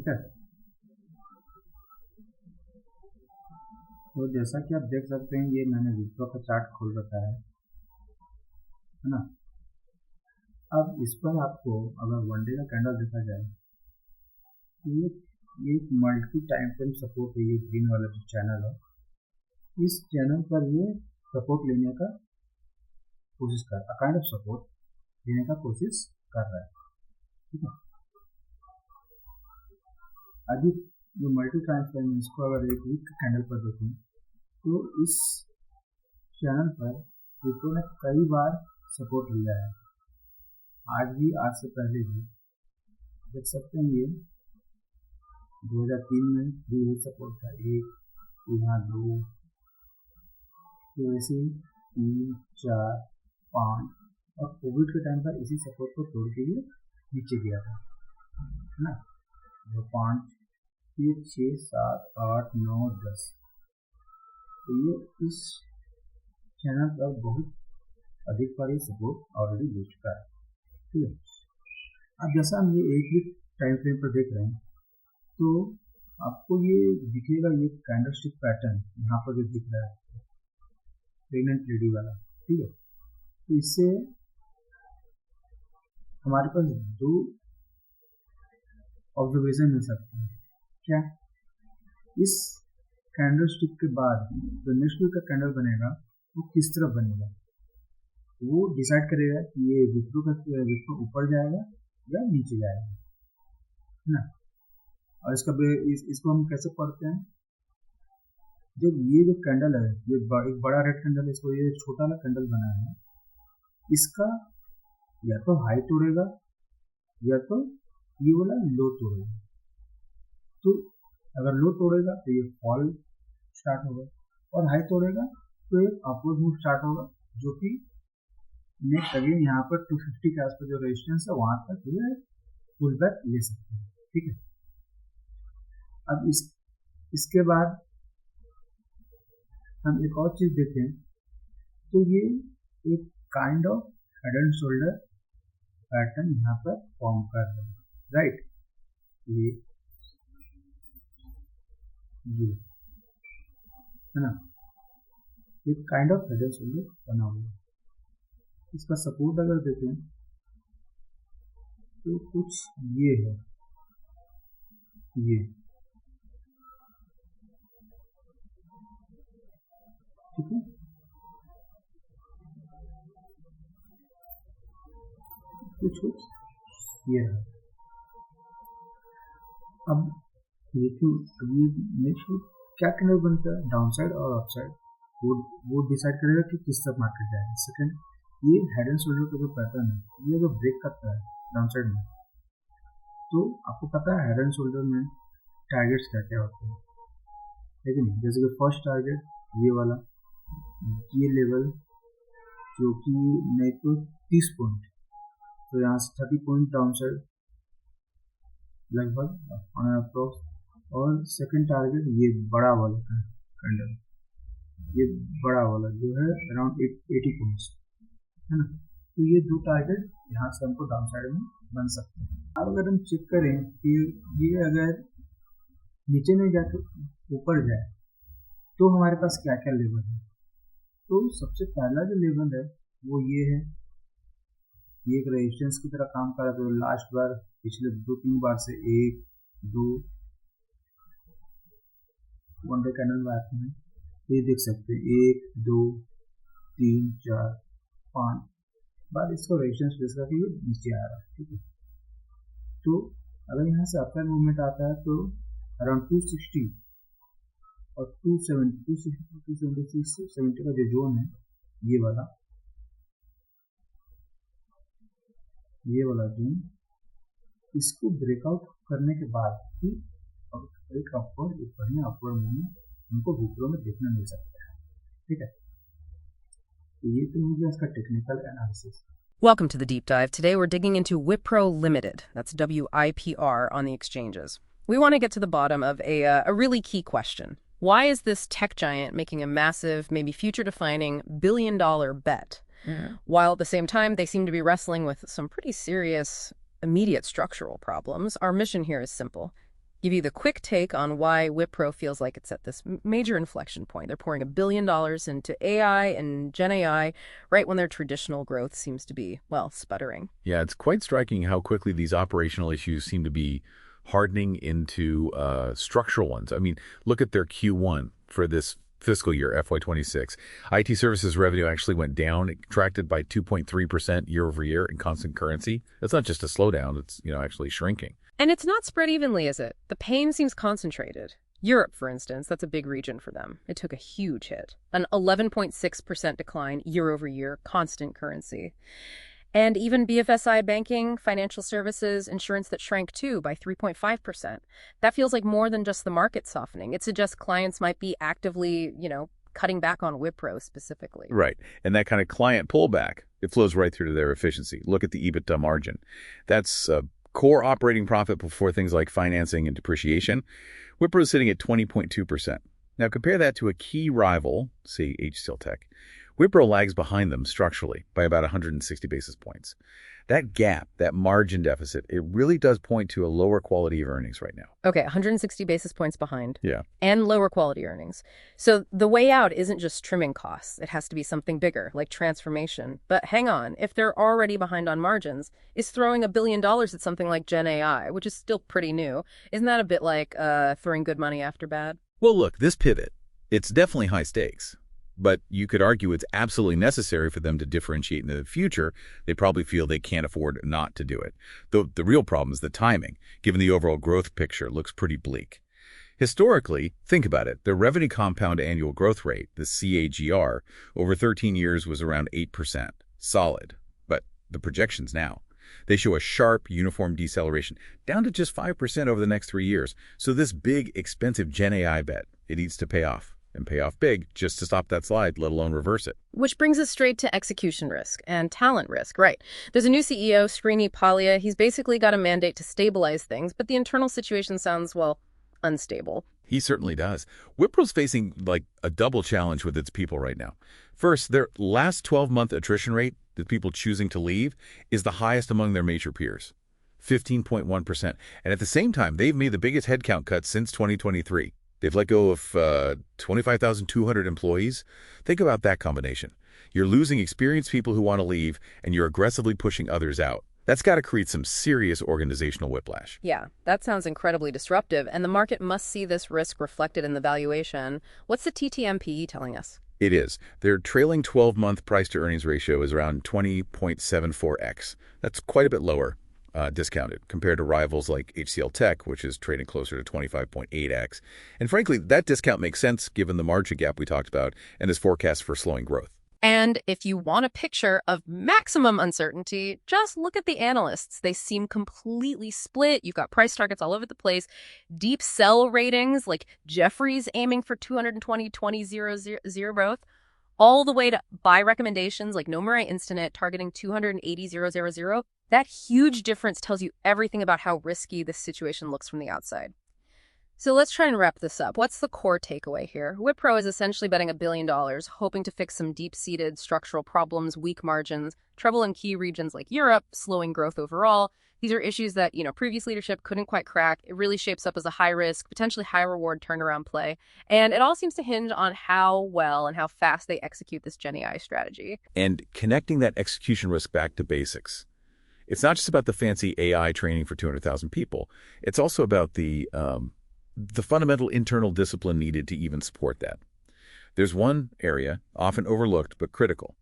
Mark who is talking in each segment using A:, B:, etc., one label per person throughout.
A: ठीक है। तो जैसा कि आप देख सकते हैं, ये मैंने विप्रो का चार्ट खोल रखा है ना। अब इस पर आपको अगर वन डे का कैंडल देखा जाए तो ये एक मल्टी टाइम फ्रेम सपोर्ट है। ये ग्रीन वाला जो चैनल है, इस चैनल पर ये सपोर्ट लेने का कोशिश कर रहा है, काइंड ऑफ सपोर्ट लेने का कोशिश कर रहा है, ठीक है। अभी जो मल्टी टाइम फ्रेम, इसको अगर एक वीक कैंडल पर देखें तो इस चैनल पर विप्रो ने कई बार सपोर्ट लिया है, आज भी, आज से पहले भी। देख सकते हैं ये 2003 में भी ये सपोर्ट था, एक, यहाँ 2, तो ऐसे 3, 4, 5, और कोविड के टाइम पर इसी सपोर्ट को तोड़ के ये नीचे गया था, है ना। 5, 6, 7, 8, 9, 10, तो ये इस चैनल पर बहुत अधिक बार ये सपोर्ट ऑलरेडी ले चुका है, ठीक है। अब जैसा हम ये एक वीक टाइम फ्रेम पर देख रहे हैं तो आपको ये दिखेगा, ये कैंडलस्टिक पैटर्न यहाँ पर जो दिख रहा है प्रेग्नेंट लेडी वाला, ठीक है। तो इससे हमारे पास 2 ऑब्जर्वेशन मिल सकते हैं। क्या? इस कैंडलस्टिक के बाद जो नेक्स्ट वीक का कैंडल बनेगा वो किस तरफ बनेगा, वो डिसाइड करेगा कि ये विप्रो ऊपर जाएगा या नीचे जाएगा, है ना। और इसको हम कैसे पढ़ते हैं, जब ये जो कैंडल है, ये एक बड़ा रेड कैंडल है, इसको ये छोटा वाला कैंडल बना है, इसका या तो हाई तोड़ेगा या तो ये वाला लो तोड़ेगा। तो अगर लो तोड़ेगा तो ये फॉल स्टार्ट होगा, और हाई तोड़ेगा तो एक अपवर्ड मूव स्टार्ट होगा, जो कि नेक्स्ट अगेन यहाँ पर 250 के आसपास जो रेजिस्टेंस है वहां तक ये पुल बैक ले सकते हैं, ठीक है। अब इसके बाद हम एक और चीज देखें तो ये एक kind of head and shoulder pattern यहाँ पर फॉर्म कर रहा है, राइट। ये है ना, एक kind of head and shoulder बना हुआ है। इसका सपोर्ट अगर देखें तो कुछ ये है, ये, ठीक है। कुछ ये है। अब ये नेक्स्ट क्या कैंडल बनता है, डाउन साइड और अप साइड, वो डिसाइड करेगा कि किस तरफ मार्केट जाएगा। सेकंड, ये हेड एंड शोल्डर का जो पैटर्न है, ये अगर ब्रेक करता है डाउन साइड में, तो आपको पता है हेड एंड शोल्डर में टारगेट्स क्या क्या होते हैं, लेकिन जैसे कि फर्स्ट टारगेट ये वाला, ये लेवल जो कि नहीं तो 30 पॉइंट, तो यहाँ से 30 पॉइंट डाउन साइड लगभग ऑन अप्रोक्स, और सेकंड टारगेट ये बड़ा वाला कैंडल, ये बड़ा वाला जो है अराउंड 80 पॉइंट्स, है ना। तो ये 2 टारगेट यहाँ से हमको डाउन साइड में बन सकते हैं। अब अगर हम चेक करें कि ये अगर नीचे नहीं जाकर ऊपर जाए तो हमारे पास क्या क्या लेवल है, तो सबसे पहला जो लेवल है वो ये है, ये एक रेजिस्टेंस की तरह काम कर रहा है। तो लास्ट बार पिछले 2-3 बार से 1, 2 वन डे कैंडल में आते हैं, ये देख सकते हैं 1, 2, 3, 4, 5 बार इसको रेजिस्टेंस फेस करके ये नीचे आ रहा है, ठीक है। तो अगर यहाँ से अपसाइड मूवमेंट आता है तो अराउंड 260 और 270, 260, 270 का जो जोन है, ये वाला जोन, इसको ब्रेकआउट करने के बाद ही एक अपवर्ड, एक बढ़िया अपवर्ड मूवमेंट हमको विप्रो में देखने मिल सकता है, ठीक है। तो ये तो हो गया इसका technical analysis.
B: Welcome to the deep dive. Today we're digging into WIPRO Limited. That's WIPR on the exchanges. We want to get to the bottom of a really key question. Why is this tech giant making a massive, maybe future-defining billion-dollar bet? While at the same time they seem to be wrestling with some pretty serious, immediate structural problems, our mission here is simple. give you the quick take on why WIPRO feels like it's at this major inflection point. They're pouring $1 billion into AI and Gen AI right when their traditional growth seems to be, well, sputtering.
C: Yeah, it's quite striking how quickly these operational issues seem to be hardening into structural ones. I mean, look at their Q1 for this fiscal year, FY26. IT services revenue actually went down. It contracted by 2.3% year over year in constant currency. That's not just a slowdown. It's, actually shrinking.
B: And it's not spread evenly, is it? The pain seems concentrated. Europe, for instance, that's a big region for them. It took a huge hit, an 11.6% decline year over year, constant currency. And even BFSI banking, financial services, insurance that shrank too by 3.5%. That feels like more than just the market softening. It suggests clients might be actively, cutting back on WIPRO specifically.
C: Right. And that kind of client pullback, it flows right through to their efficiency. Look at the EBITDA margin. That's core operating profit before things like financing and depreciation. WIPRO is sitting at 20.2%. Now compare that to a key rival, say HCL Tech. WIPRO lags behind them structurally by about 160 basis points. That gap, that margin deficit, it really does point to a lower quality of earnings right now.
B: Okay, 160 basis points behind.
C: Yeah.
B: And lower quality earnings. So the way out isn't just trimming costs. It has to be something bigger, like transformation. But hang on, if they're already behind on margins, is throwing $1 billion at something like Gen AI, which is still pretty new, isn't that a bit like throwing good money after bad?
C: Well, look, this pivot, it's definitely high stakes. But you could argue it's absolutely necessary for them to differentiate in the future. They probably feel they can't afford not to do it. Though the real problem is the timing, given the overall growth picture looks pretty bleak. Historically, think about it, the revenue compound annual growth rate, the CAGR, over 13 years was around 8%. Solid. But the projections now, they show a sharp, uniform deceleration, down to just 5% over the next 3 years. So this big, expensive Gen AI bet, it needs to pay off. And pay off big just to stop that slide, let alone reverse it.
B: Which brings us straight to execution risk and talent risk, right? There's a new CEO, Srini Pallia. He's basically got a mandate to stabilize things, but the internal situation sounds, well, unstable.
C: He certainly does. WIPRO's facing like a double challenge with its people right now. First, their last 12-month attrition rate, the people choosing to leave, is the highest among their major peers, 15.1%. And at the same time, they've made the biggest headcount cut since 2023. They've let go of 25,200 employees. Think about that combination. You're losing experienced people who want to leave, and you're aggressively pushing others out. That's got to create some serious organizational whiplash.
B: Yeah, that sounds incredibly disruptive, and the market must see this risk reflected in the valuation. What's the TTM/PE telling us?
C: It is. Their trailing 12-month price-to-earnings ratio is around 20.74x. That's quite a bit lower. Discounted compared to rivals like HCL Tech, which is trading closer to 25.8x. And frankly, that discount makes sense given the margin gap we talked about and this forecast for slowing growth.
B: And if you want a picture of maximum uncertainty, just look at the analysts. They seem completely split. You've got price targets all over the place. Deep sell ratings, like Jefferies aiming for 220.20 growth, all the way to buy recommendations like Nomura Instinet targeting 280.000. That huge difference tells you everything about how risky this situation looks from the outside. So let's try and wrap this up. What's the core takeaway here? WIPRO is essentially betting $1 billion, hoping to fix some deep-seated structural problems, weak margins, trouble in key regions like Europe, slowing growth overall. These are issues that, previous leadership couldn't quite crack. It really shapes up as a high-risk, potentially high-reward turnaround play. And it all seems to hinge on how well and how fast they execute this Gen AI strategy.
C: And connecting that execution risk back to basics. It's not just about the fancy AI training for 200,000 people. It's also about the fundamental internal discipline needed to even support that. There's one area, often overlooked but critical.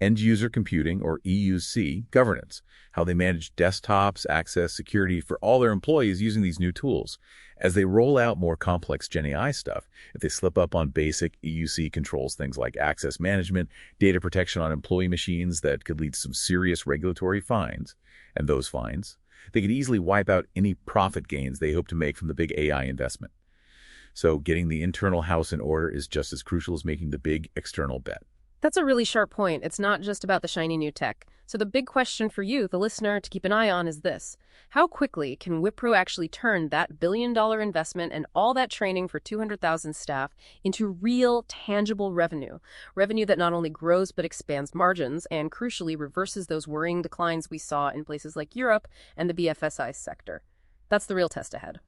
C: End-user computing, or EUC, governance, how they manage desktops, access, security for all their employees using these new tools. As they roll out more complex Gen AI stuff, if they slip up on basic EUC controls, things like access management, data protection on employee machines that could lead to some serious regulatory fines, and those fines, they could easily wipe out any profit gains they hope to make from the big AI investment. So getting the internal house in order is just as crucial as making the big external bet.
B: That's a really sharp point. It's not just about the shiny new tech. So the big question for you, the listener, to keep an eye on is this. How quickly can WIPRO actually turn that $1 billion investment and all that training for 200,000 staff into real, tangible revenue? Revenue that not only grows but expands margins and, crucially, reverses those worrying declines we saw in places like Europe and the BFSI sector. That's the real test ahead.